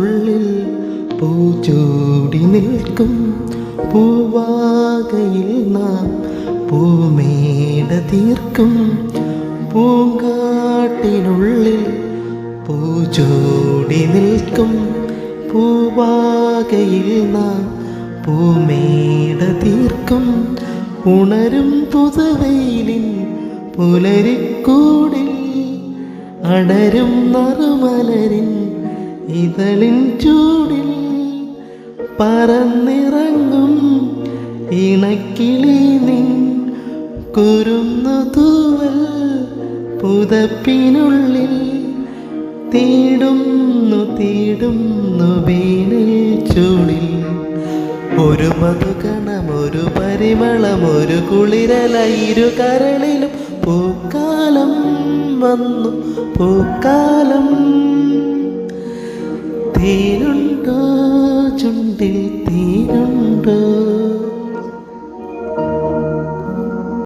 പൂങ്കാട്ടിനുള്ളിൽ പൂച്ചൂടി നിൽക്കും പൂവാകയിൽ നാം പൂമേട തീർക്കും. പൂങ്കാട്ടിനുള്ളിൽ പൂച്ചൂടി നിൽക്കും പൂവാകയിൽ നാം പൂമേട തീർക്കും. ഉണരും പുതുവെയിലിൻ പുലരിക്കൂടിൽ അടരും നറുമലരിൻ ഇതളിൻ ചൂടിൽ പറന്നിറങ്ങും ഇണക്കിളി നിൻ കുരുന്നു തൂവൽ പുതപ്പിനുള്ളിൽ തേടുന്നു വേനൽ ചൂടിൽ. ഒരു മധുകണം, ഒരു പരിമളം, ഒരു കുളിരല ഇരു കരളിലും പൂക്കാലം വന്നു പൂക്കാലം. തേനുണ്ടോ